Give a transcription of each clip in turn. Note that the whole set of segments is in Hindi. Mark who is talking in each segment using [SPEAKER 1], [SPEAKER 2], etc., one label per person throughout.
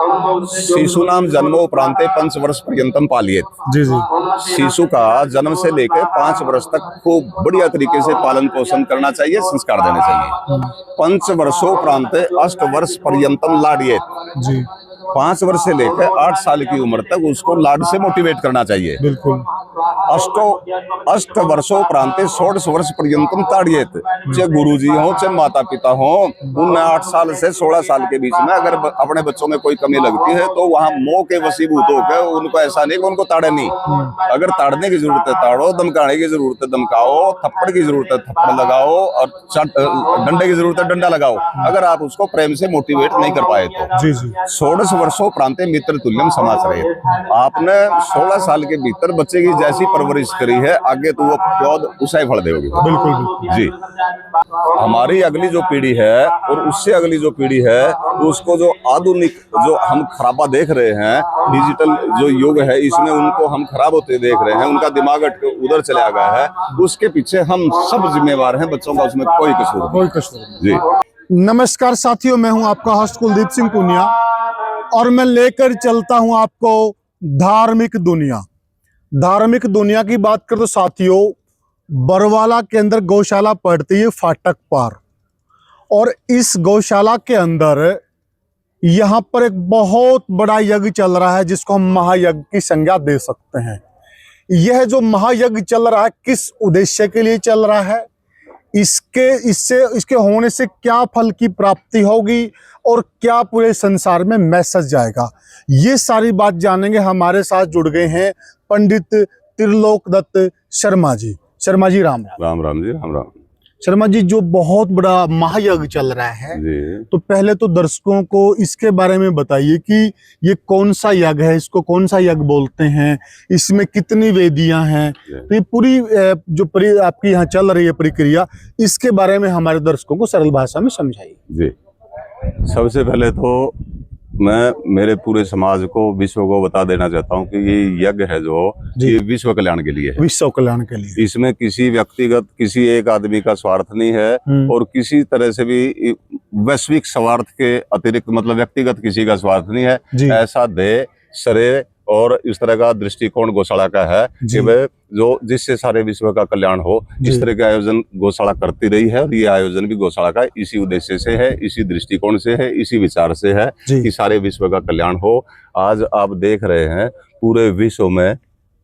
[SPEAKER 1] शिशु नाम जन्मोपरांते 5 वर्ष पर्यंतम पालियेत।
[SPEAKER 2] जी जी।
[SPEAKER 1] शिशु का जन्म से लेकर 5 वर्ष तक खूब बढ़िया तरीके से पालन पोषण करना चाहिए, संस्कार देने चाहिए। 5 वर्षोपरांत 8 वर्ष पर्यंतम लाडियेत।
[SPEAKER 2] जी
[SPEAKER 1] 5 वर्ष से लेकर 8 साल की उम्र तक उसको लाड से मोटिवेट करना चाहिए।
[SPEAKER 2] बिल्कुल।
[SPEAKER 1] अष्ट वर्षोपरांत 16 वर्ष पर्यंतम ताड़ियेत। चाहे गुरुजी हो चाहे माता पिता हो, उन 8 साल से 16 साल के बीच में अगर अपने बच्चों में कोई कमी लगती है तो वहां मोह के वशीभूत होकर उनको ऐसा नहीं कि उनको ताड़े नहीं। अगर ताड़ने की जरूरत है ताड़ो, धमकाने की जरूरत है धमकाओ, थप्पड़ की जरूरत है थप्पड़ लगाओ और डंडे की जरूरत है डंडा लगाओ, अगर आप उसको प्रेम से मोटिवेट नहीं कर पाए तो।
[SPEAKER 2] जी जी।
[SPEAKER 1] 16 वर्षोपरांत मित्र तुल्यम समाचरेत। आपने 16 साल के भीतर बच्चे की जैसी परवरिश करी है, आगे तो वो पौध उसा ही फल देगी।
[SPEAKER 2] बिल्कुल बिल्कुल
[SPEAKER 1] जी। हमारी अगली जो पीढ़ी है और उससे अगली जो पीढ़ी है, उसको जो आधुनिक जो हम खराबा देख रहे हैं, डिजिटल जो युग है इसमें उनको हम खराब होते देख रहे हैं, उनका दिमाग उधर चला गया है, उसके पीछे हम सब जिम्मेवार हैं। बच्चों का उसमें कोई कसूर नहीं। जी
[SPEAKER 2] नमस्कार साथियों, मैं हूं आपका होस्ट कुलदीप सिंह पुनिया और मैं लेकर चलता हूं आपको धार्मिक दुनिया। धार्मिक दुनिया की बात करें तो साथियों, बरवाला के अंदर गौशाला पड़ती है फाटक पार, और इस गौशाला के अंदर यहाँ पर एक बहुत बड़ा यज्ञ चल रहा है जिसको हम महायज्ञ की संज्ञा दे सकते हैं। यह जो महायज्ञ चल रहा है किस उद्देश्य के लिए चल रहा है, इसके होने से क्या फल की प्राप्ति होगी और क्या पूरे संसार में मैसेज जाएगा, ये सारी बात जानेंगे। हमारे साथ जुड़ गए हैं पंडित त्रिलोक दत्त शर्मा जी। शर्मा जी राम
[SPEAKER 1] राम। राम जी राम राम।
[SPEAKER 2] शर्मा जी, जो बहुत बड़ा महायज्ञ चल रहा है
[SPEAKER 1] जी।
[SPEAKER 2] तो पहले तो दर्शकों को इसके बारे में बताइए कि ये कौन सा यज्ञ है, इसको कौन सा यज्ञ बोलते हैं, इसमें कितनी वेदियां हैं, तो ये पूरी जो आपकी यहाँ चल रही है प्रक्रिया, इसके बारे में हमारे दर्शकों को सरल भाषा में समझाइए।
[SPEAKER 1] जी। सबसे पहले तो मैं मेरे पूरे समाज को, विश्व को बता देना चाहता हूँ कि ये यज्ञ है जो ये विश्व कल्याण के लिए है।
[SPEAKER 2] विश्व कल्याण के लिए।
[SPEAKER 1] इसमें किसी व्यक्तिगत किसी एक आदमी का स्वार्थ नहीं है और किसी तरह से भी वैश्विक स्वार्थ के अतिरिक्त, मतलब व्यक्तिगत किसी का स्वार्थ नहीं है। ऐसा दे सरे और इस तरह का दृष्टिकोण गौशाला का है कि वह जो जिससे सारे विश्व का कल्याण हो, इस तरह के आयोजन गौशाला करती रही है। और ये आयोजन भी गौशाला का इसी उद्देश्य से है, इसी दृष्टिकोण से है, इसी विचार से है कि सारे विश्व का कल्याण हो। आज आप देख रहे हैं पूरे विश्व में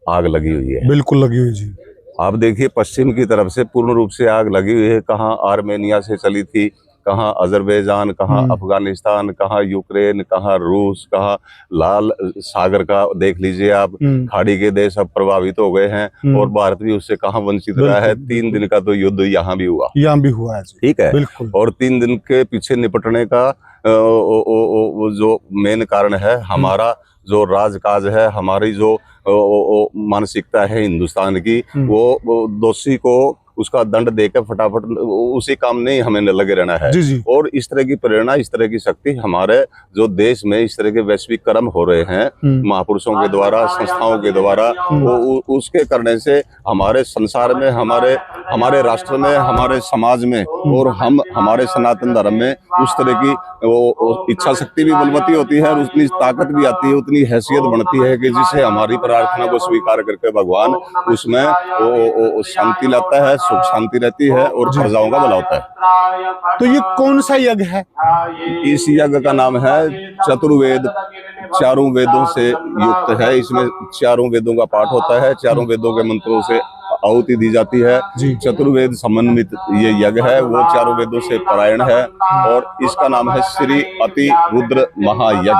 [SPEAKER 1] आग लगी हुई है।
[SPEAKER 2] बिल्कुल लगी हुई जी।
[SPEAKER 1] आप देखिए पश्चिम की तरफ से पूर्ण रूप से आग लगी हुई है। कहाँ आर्मेनिया से चली थी, कहाँ अजरबैजान, कहाँ अफगानिस्तान, कहाँ यूक्रेन, कहाँ रूस, कहाँ लाल सागर का देख लीजिए आप, खाड़ी के देश अब प्रभावित हो गए हैं और भारत भी उससे कहाँ वंचित रहा है। 3 दिन का तो युद्ध यहाँ भी हुआ है। ठीक है। और 3 दिन के पीछे निपटने का जो मेन कारण है हमारा जो राजकाज है, हमारी जो मानसिकता है हिंदुस्तान की, वो दोषी को उसका दंड देकर फटाफट उसी काम नहीं हमें लगे रहना है। जी। और इस तरह की प्रेरणा, इस तरह की शक्ति हमारे जो देश में इस तरह के वैश्विक कर्म हो रहे हैं महापुरुषों के द्वारा, संस्थाओं के द्वारा, उसके करने से हमारे संसार में, हमारे राष्ट्र में, हमारे समाज में और हमारे सनातन धर्म में उस तरह की वो इच्छा शक्ति भी बलवती होती है और उतनी ताकत भी आती है, उतनी हैसियत बनती है कि जिससे हमारी प्रार्थना को स्वीकार करके भगवान उसमें वो शांति लाता है, सुख शांति रहती है और प्रजाओं का भला होता है।
[SPEAKER 2] तो ये कौन सा यज्ञ है?
[SPEAKER 1] इस यज्ञ का नाम है चतुर्वेद। चारों वेदों से युक्त है। इसमें चारों वेदों का पाठ होता है, चारों वेदों के मंत्रों से आहुति दी जाती है। चतुर्वेद समन्वित ये यज्ञ है, वो चारों वेदों से पारायण है और इसका नाम है श्री अति रुद्र महायज्ञ।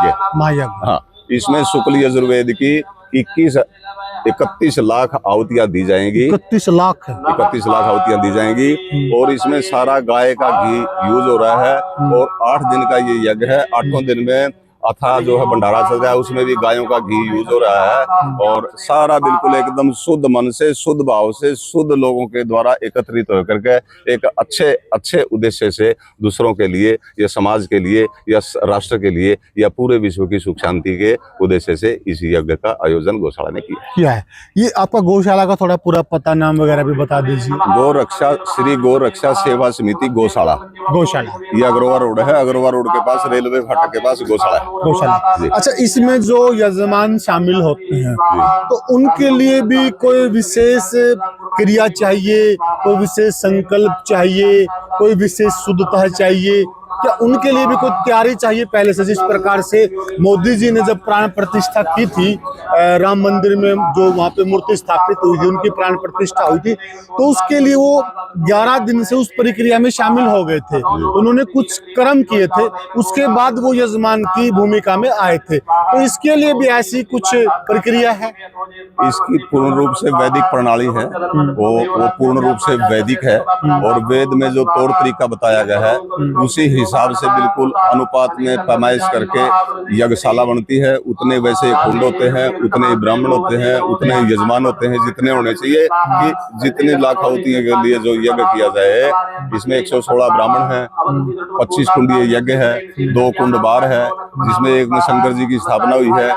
[SPEAKER 1] हाँ, इसमें शुक्ल यजुर्वेद की 31 लाख आहुतियां दी जाएंगी। 31 लाख आहुतियां दी जाएंगी और इसमें सारा गाय का घी यूज हो रहा है और 8 दिन का ये यज्ञ है। 8वें दिन में अथा जो है भंडारा चल रहा है, उसमें भी गायों का घी यूज हो रहा है और सारा बिल्कुल एकदम शुद्ध मन से, शुद्ध भाव से, शुद्ध लोगों के द्वारा एकत्रित होकर के एक अच्छे उद्देश्य से दूसरों के लिए या समाज के लिए या राष्ट्र के लिए या पूरे विश्व की सुख शांति के उद्देश्य से इस यज्ञ का आयोजन गौशाला ने किया है।
[SPEAKER 2] ये आपका गौशाला का थोड़ा पूरा पता, नाम वगैरह भी बता दीजिए।
[SPEAKER 1] गौरक्षा, श्री गौरक्षा सेवा समिति गौशाला।
[SPEAKER 2] ये
[SPEAKER 1] अग्रवाल रोड है, अग्रवाल रोड के पास, रेलवे फाटक के पास गौशाला है।
[SPEAKER 2] गौशाला।
[SPEAKER 1] जी।
[SPEAKER 2] अच्छा, इसमें जो यजमान शामिल होते हैं तो उनके लिए भी कोई विशेष क्रिया चाहिए, कोई विशेष संकल्प चाहिए, कोई विशेष शुद्धता चाहिए, क्या उनके लिए भी कोई तैयारी चाहिए पहले से? जिस प्रकार से मोदी जी ने जब प्राण प्रतिष्ठा की थी राम मंदिर में, जो वहां पे मूर्ति स्थापित हुई थी, उनकी प्राण प्रतिष्ठा हुई थी, तो उसके लिए वो 11 दिन से उस प्रक्रिया में शामिल हो गए थे। उन्होंने कुछ कर्म किए थे, उसके बाद वो यजमान की भूमिका में आए थे। तो इसके लिए भी ऐसी कुछ प्रक्रिया है?
[SPEAKER 1] इसकी पूर्ण रूप से वैदिक प्रणाली है, वो पूर्ण रूप से वैदिक है, और वेद में जो तौर तरीका बताया गया है उसी हिसाब से बिल्कुल अनुपात में पैमाइश करके यज्ञशाला बनती है। उतने वैसे कुंड होते हैं, उतने ब्राह्मण होते हैं, उतने यजमान होते हैं जितने होने चाहिए कि जितने लाख आहुतियों के लिए जो यज्ञ किया जाए। इसमें 116 ब्राह्मण हैं, 25 कुंडीय यज्ञ है, 2 कुंड बार है, जिसमें एक में शंकर जी की स्थापना हुई है,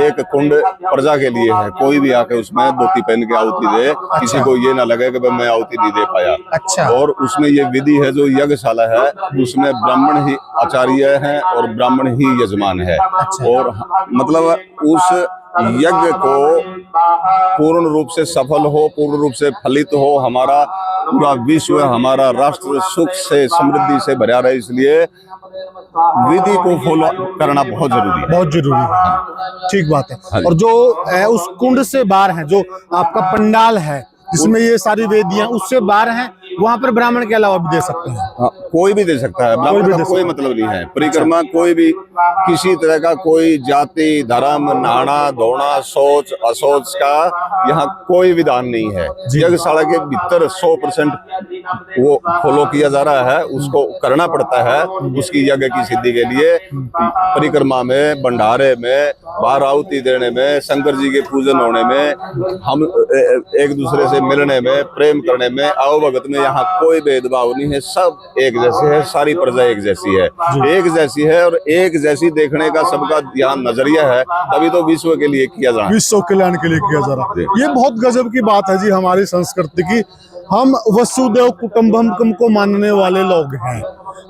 [SPEAKER 1] एक कुंड प्रजा के लिए है। कोई भी आके उसमें धोती पहन के आहुति दे, किसी को ये ना लगे कि मैं आहुति नहीं दे पाया।
[SPEAKER 2] अच्छा।
[SPEAKER 1] और उसमें ये विधि है, जो यज्ञशाला है उसमें ब्राह्मण ही आचार्य है और ब्राह्मण ही यजमान है। और मतलब उस यज्ञ को पूर्ण रूप से सफल हो, पूर्ण रूप से फलित हो, हमारा पूरा विश्व, हमारा राष्ट्र सुख से समृद्धि से भरा रहे, इसलिए विधि को फॉलो करना बहुत जरूरी है।
[SPEAKER 2] बहुत जरूरी है, ठीक बात है।
[SPEAKER 1] हाँ।
[SPEAKER 2] और जो उस कुंड से बाहर है, जो आपका पंडाल है जिसमें ये सारी वेदियां, उससे बाहर हैं, वहां पर ब्राह्मण के अलावा भी दे सकते हैं?
[SPEAKER 1] हाँ, कोई भी दे सकता है, ब्राह्मण का कोई मतलब नहीं है। परिक्रमा कोई भी, किसी तरह का कोई जाति धर्म, नहाना धोना, सोच अशौच का यहाँ कोई विधान नहीं है। यज्ञशाला के भीतर 100% वो फॉलो किया जा रहा है, उसको करना पड़ता है उसकी यज्ञ की सिद्धि के लिए। परिक्रमा में, भंडारे में, बाहर आहुति देने में, शंकर जी के पूजन होने में, हम एक दूसरे से मिलने में, प्रेम करने में, आओ भगत में, यहाँ कोई भेदभाव नहीं है। सब एक जैसे है, सारी प्रजा एक जैसी है, एक जैसी है, और एक जैसी देखने का सबका यहाँ नजरिया है। तभी तो विश्व के लिए किया जा रहा है,
[SPEAKER 2] विश्व कल्याण के लिए किया जा रहा है। ये बहुत गजब की बात है जी हमारी संस्कृति की। हम वसुदेव कुटुंबकम को मानने वाले लोग हैं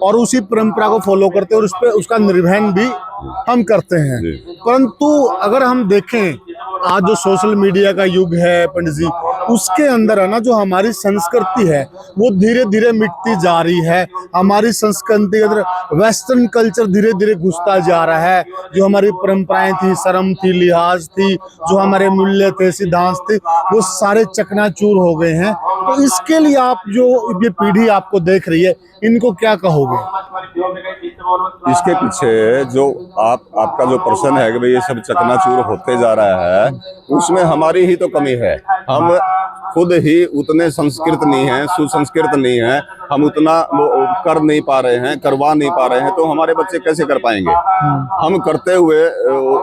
[SPEAKER 2] और उसी परंपरा को फॉलो करते हैं, और उस पे उसका निर्वहन भी हम करते हैं। परंतु अगर हम देखें आज जो सोशल मीडिया का युग है पंडित जी, उसके अंदर है ना, जो हमारी संस्कृति है वो धीरे धीरे मिटती जा रही है। हमारी संस्कृति के अंदर वेस्टर्न कल्चर धीरे धीरे घुसता जा रहा है। जो हमारी परंपराएं थी, शर्म थी, लिहाज थी, जो हमारे मूल्य थे, सिद्धांत थे, वो सारे चकनाचूर हो गए हैं। तो इसके लिए आप जो ये पीढ़ी आपको देख रही है, इनको क्या कहोगे?
[SPEAKER 1] इसके पीछे जो आपका जो प्रश्न है कि भाई ये सब चकनाचूर होते जा रहा है, उसमें हमारी ही तो कमी है। हम खुद ही उतने संस्कृत नहीं हैं, सुसंस्कृत नहीं हैं, हम उतना वो कर नहीं पा रहे हैं, करवा नहीं पा रहे हैं, तो हमारे बच्चे कैसे कर पाएंगे? हम करते हुए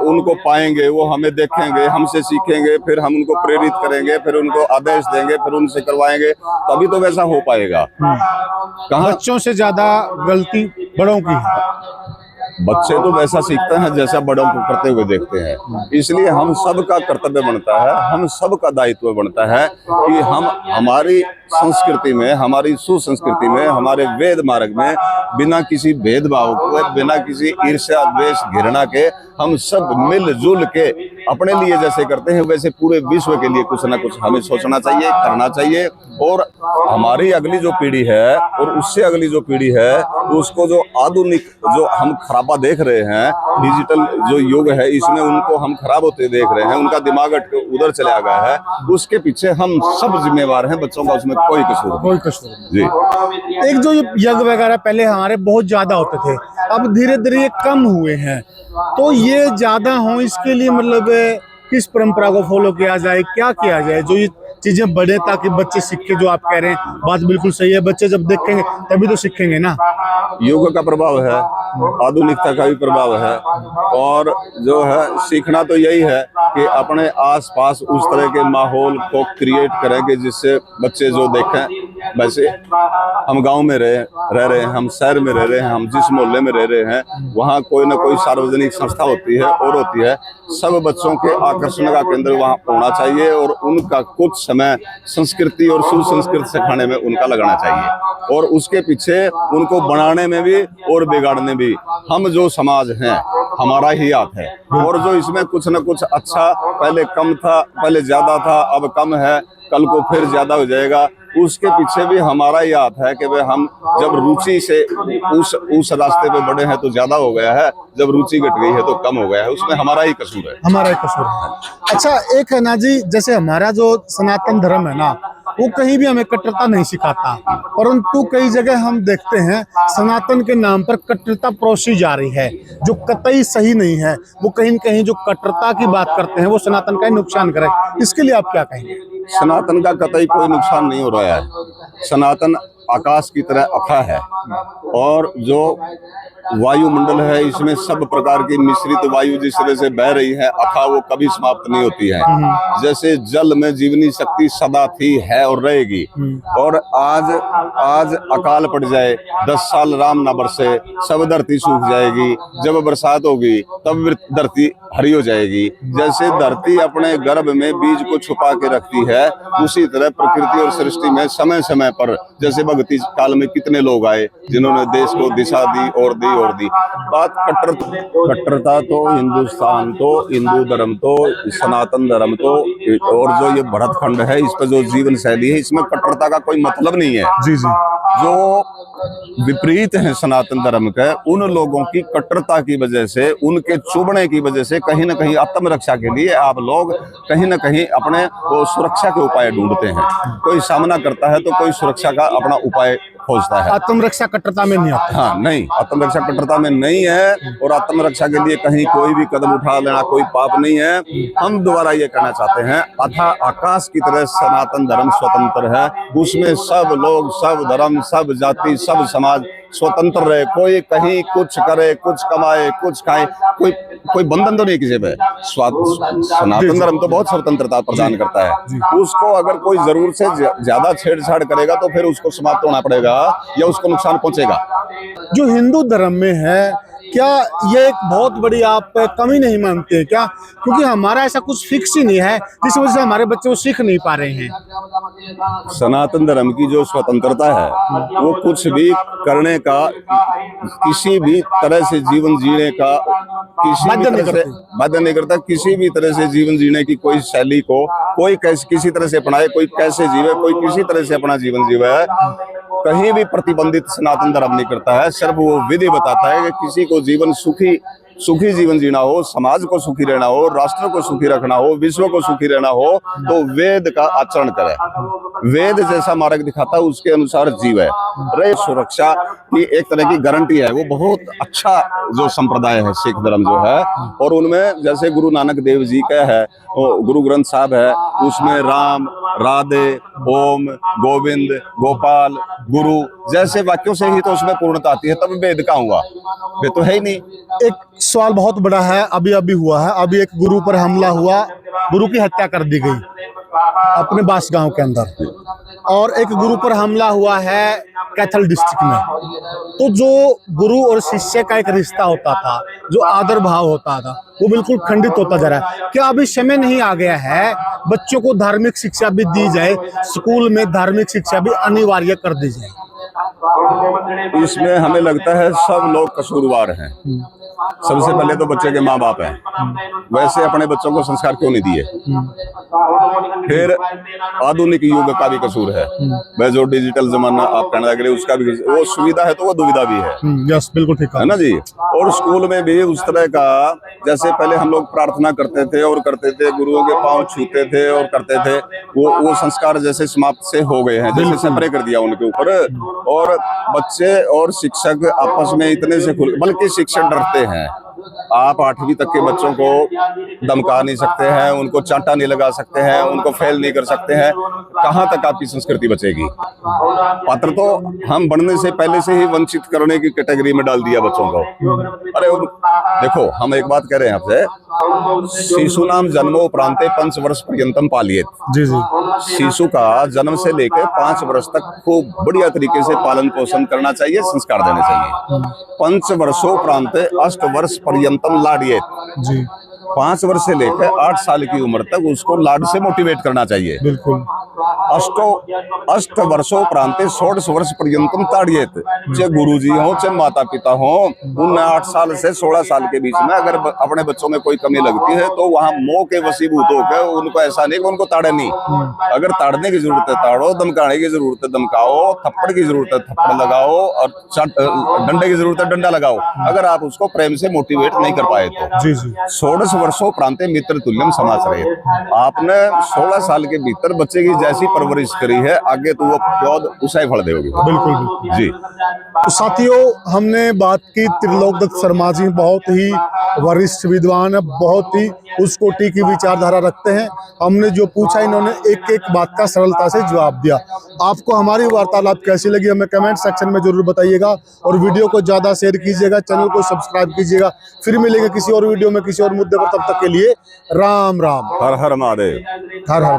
[SPEAKER 1] उनको पाएंगे, वो हमें देखेंगे, हमसे सीखेंगे, फिर हम उनको प्रेरित करेंगे, फिर उनको आदेश देंगे, फिर उनसे करवाएंगे, तभी तो वैसा हो पाएगा। कहाँ
[SPEAKER 2] बच्चों से ज्यादा गलती बड़ों की है।
[SPEAKER 1] बच्चे तो वैसा सीखते हैं जैसा बड़ों को करते हुए देखते हैं। इसलिए हम सबका कर्तव्य बनता है, हम सबका दायित्व बनता है कि हम हमारी संस्कृति में, हमारी सुसंस्कृति में, हमारे वेद मार्ग में बिना किसी भेदभाव के, बिना किसी ईर्ष्या द्वेष घृणा के, हम सब मिलजुल के अपने लिए जैसे करते हैं वैसे पूरे विश्व के लिए कुछ ना कुछ हमें सोचना चाहिए, करना चाहिए। और हमारी अगली जो पीढ़ी है और उससे अगली जो पीढ़ी है, उसको जो आधुनिक जो हम खराबा देख रहे हैं, डिजिटल जो युग है, इसमें उनको हम खराब होते देख रहे हैं, उनका दिमाग उधर चला गया है, उसके पीछे हम सब जिम्मेवार हैं। बच्चों का उसमें कोई कसूर जी।
[SPEAKER 2] एक जो यज्ञ वगैरह पहले हमारे बहुत ज्यादा होते थे, अब धीरे धीरे ये कम हुए हैं, तो ये ज्यादा हो इसके लिए मतलब किस परंपरा को फॉलो किया जाए, क्या किया जाए जो ये चीजें बढ़े, ताकि बच्चे सीखे? जो आप कह रहे हैं बात बिल्कुल सही है, बच्चे जब देखेंगे तभी तो सीखेंगे ना।
[SPEAKER 1] युग का प्रभाव है, आधुनिकता का भी प्रभाव है, और जो है सीखना तो यही है कि अपने आसपास उस तरह के माहौल को क्रिएट करें कि जिससे बच्चे जो देखें वैसे हम गांव में रह रहे हैं, हम शहर में रह रहे हैं, हम जिस मोहल्ले में रह रहे हैं वहाँ कोई ना कोई सार्वजनिक संस्था होती है और होती है। सब बच्चों के आकर्षण का केंद्र वहाँ होना चाहिए और उनका कुछ समय संस्कृति और सुसंस्कृति सिखाने में उनका लगाना चाहिए और उसके पीछे उनको बनाने में भी और बिगाड़ने भी हम जो समाज हैं हमारा ही हाथ है। और जो इसमें कुछ न कुछ अच्छा, पहले कम था, पहले ज्यादा था, अब कम है, कल को फिर ज्यादा हो जाएगा, उसके पीछे भी हमारा ही हाथ है कि भाई हम जब रुचि से उस रास्ते पे बढ़े हैं तो ज्यादा हो गया है, जब रुचि घट गई है तो कम हो गया है, उसमें हमारा ही कसूर है।
[SPEAKER 2] हमारा ही कसूर है। अच्छा, एक है ना जी, जैसे हमारा जो सनातन धर्म है ना, वो कहीं भी हमें कट्टरता नहीं सिखाता, परंतु कई जगह हम देखते हैं सनातन के नाम पर कट्टरता परोसी जा रही है, जो कतई सही नहीं है। वो कहीं न कहीं जो कट्टरता की बात करते हैं वो सनातन का ही नुकसान करे, इसके लिए आप क्या कहेंगे?
[SPEAKER 1] सनातन का कतई कोई नुकसान नहीं हो रहा है। सनातन आकाश की तरह अथाह है और जो वायुमंडल है इसमें सब प्रकार की मिश्रित वायु जिस तरह से बह रही है अथाह, वो कभी समाप्त नहीं होती है। जैसे जल में जीवनी शक्ति सदा थी, है और रहेगी। और आज अकाल पड़ जाए, 10 साल राम ना बरसे, सब धरती सूख जाएगी। जब बरसात होगी तब धरती हरी हो जाएगी। जैसे धरती अपने गर्भ में बीज को छुपा के रखती है, उसी तरह प्रकृति और सृष्टि में समय समय पर, जैसे भक्ति काल में कितने लोग आए जिन्होंने देश को दिशा दी और दी। बात कट्टरता तो हिंदुस्तान तो, हिंदू धर्म तो, सनातन धर्म तो, और जो ये भरतखंड है इस पर जो जीवन शैली है इसमें कट्टरता का कोई मतलब नहीं है।
[SPEAKER 2] जी जी।
[SPEAKER 1] जो विपरीत है सनातन धर्म के, उन लोगों की कट्टरता की वजह से, उनके चुभने की वजह से कहीं ना कहीं आत्मरक्षा के लिए आप लोग कहीं ना कहीं अपने वो सुरक्षा के उपाय ढूंढते हैं। कोई सामना करता है तो कोई सुरक्षा का अपना उपाय खोजता है।
[SPEAKER 2] आत्मरक्षा कट्टरता में नहीं आता।
[SPEAKER 1] हाँ, नहीं, आत्मरक्षा कट्टरता में नहीं है और आत्मरक्षा के लिए कहीं कोई भी कदम उठा लेना कोई पाप नहीं है। हम दोबारा ये कहना चाहते हैं, अथाह आकाश की तरह सनातन धर्म स्वतंत्र है, उसमें सब लोग, सब धर्म, सब जाति, सब समाज स्वतंत्र रहे। कोई कहीं कुछ करे, कुछ कमाए, कुछ खाए, कोई बंधन तो नहीं किसी पे। सनातन धर्म तो बहुत स्वतंत्रता प्रदान करता है। उसको अगर कोई जरूर से ज्यादा छेड़छाड़ करेगा तो फिर उसको समाप्त होना पड़ेगा या उसको नुकसान पहुंचेगा।
[SPEAKER 2] जो हिंदू धर्म में है, क्या ये एक बहुत बड़ी आप कमी नहीं मानते हैं क्या? क्योंकि हमारा ऐसा कुछ फिक्स ही नहीं है जिस वजह से हमारे बच्चे वो सीख नहीं पा रहे हैं।
[SPEAKER 1] सनातन धर्म की जो स्वतंत्रता है वो कुछ भी करने का, किसी भी तरह से जीवन जीने का बाध्य नहीं करता। किसी भी तरह से जीवन जीने की कोई शैली को कोई किसी तरह से अपनाए, कोई कैसे जीवे, कोई किसी तरह से अपना जीवन जीवे, कहीं भी प्रतिबंधित सनातन धर्म नहीं करता है। सिर्फ वो विधि बताता है कि किसी को जीवन सुखी जीवन जीना हो, समाज को सुखी रहना हो, राष्ट्र को सुखी रखना हो, विश्व को सुखी रहना हो तो वेद का आचरण करे। वेद जैसा मार्ग दिखाता है उसके अनुसार जीव है। रहे सुरक्षा की एक तरह की गारंटी है। वो बहुत अच्छा जो संप्रदाय है सिख धर्म जो है, और उनमें जैसे गुरु नानक देव जी का है, गुरु ग्रंथ साहब है, उसमें राम, राधे, ओम, गोविंद, गोपाल, गुरु जैसे वाक्यों से ही तो उसमें पूर्णता आती है। तब वेद का हुआ, वे तो है ही नहीं।
[SPEAKER 2] एक सवाल बहुत बड़ा है, अभी हुआ है, अभी एक गुरु पर हमला हुआ, गुरु की हत्या कर दी गई अपने बास गांव के अंदर, और एक गुरु पर हमला हुआ है कैथल डिस्ट्रिक्ट में। तो जो गुरु और शिष्य का एक रिश्ता होता था, जो आदर भाव होता था, वो बिल्कुल खंडित होता जा रहा है। क्या अभी समय नहीं आ गया है बच्चों को धार्मिक शिक्षा भी दी जाए, स्कूल में धार्मिक शिक्षा भी अनिवार्य कर दी जाए?
[SPEAKER 1] इसमें हमें लगता है सब लोग कसूरवार हैं। सबसे पहले तो बच्चे के माँ बाप हैं, वैसे अपने बच्चों को संस्कार क्यों नहीं दिए। फिर आधुनिक युग का भी कसूर है, वह जो डिजिटल जमाना आप कहना लगे उसका भी, वो सुविधा है तो वो दुविधा भी है।
[SPEAKER 2] यस, बिल्कुल ठीक है
[SPEAKER 1] ना जी। और स्कूल में भी उस तरह का, जैसे पहले हम लोग प्रार्थना करते थे और करते थे, गुरुओं के पांव छूते थे और करते थे, वो संस्कार जैसे समाप्त से हो गए हैं, जैसे सेपरेट कर दिया उनके ऊपर। और बच्चे और शिक्षक आपस में इतने से बल्कि शिक्षक डरते हैं। आप 8वीं तक के बच्चों को धमका नहीं सकते हैं, उनको चांटा नहीं लगा सकते हैं, उनको फेल नहीं कर सकते हैं। कहाँ तक आपकी संस्कृति बचेगी? पात्र तो हम बनने से पहले से ही वंचित करने की कैटेगरी में डाल दिया बच्चों को। अरे देखो, हम एक बात कह रहे हैं आपसे, शिशु नाम जन्मोपरांते 5 वर्ष पर्यंतम पालियेत।
[SPEAKER 2] जी जी
[SPEAKER 1] शिशु का जन्म से लेकर 5 वर्ष तक खूब बढ़िया तरीके से पालन पोषण करना चाहिए, संस्कार देने चाहिए। 5 वर्षोपरांत 8 वर्ष पर्यंतम लाडियेत।
[SPEAKER 2] जी
[SPEAKER 1] 5 वर्ष से लेकर 8 साल की उम्र तक उसको लाड से मोटिवेट करना चाहिए।
[SPEAKER 2] बिल्कुल।
[SPEAKER 1] अष्ट वर्षोपरांत 16 वर्ष पर्यंतम ताड़ियेत। चाहे गुरुजी हो चाहे माता पिता हो, उन 8 साल से 16 साल के बीच में अगर अपने बच्चों में कोई कमी लगती है तो वहां मोह के वशीभूत होकर उनको ऐसा नहीं कि उनको ताड़े नहीं। अगर ताड़ने की जरूरत है ताड़ो, धमकाने की जरूरत है धमकाओ, थप्पड़ की जरूरत है थप्पड़ लगाओ और डंडे की जरूरत है डंडा लगाओ, अगर आप उसको प्रेम से मोटिवेट नहीं कर पाए तो।
[SPEAKER 2] जी जी
[SPEAKER 1] 16 वर्षों प्रांत मित्र तुल्यम समाज रहे। आपने 16 साल के भीतर बच्चे की जैसी परवरिश करी है, आगे तो वो पौध उसे फल देगी।
[SPEAKER 2] बिल्कुल बिल्कुल
[SPEAKER 1] जी।
[SPEAKER 2] तो साथियों, हमने बात की त्रिलोकदत्त शर्मा जी बहुत ही वरिष्ठ विद्वान है, बहुत ही उस कोटि की विचारधारा रखते हैं। हमने जो पूछा इन्होंने एक एक बात का सरलता से जवाब दिया। आपको हमारी वार्तालाप कैसी लगी हमें कमेंट सेक्शन में जरूर बताइएगा और वीडियो को ज्यादा शेयर कीजिएगा, चैनल को सब्सक्राइब कीजिएगा। फिर मिलेंगे किसी और वीडियो में किसी और मुद्दे पर, तब तक के लिए राम राम।
[SPEAKER 1] हर हर महादेव।
[SPEAKER 2] हर हर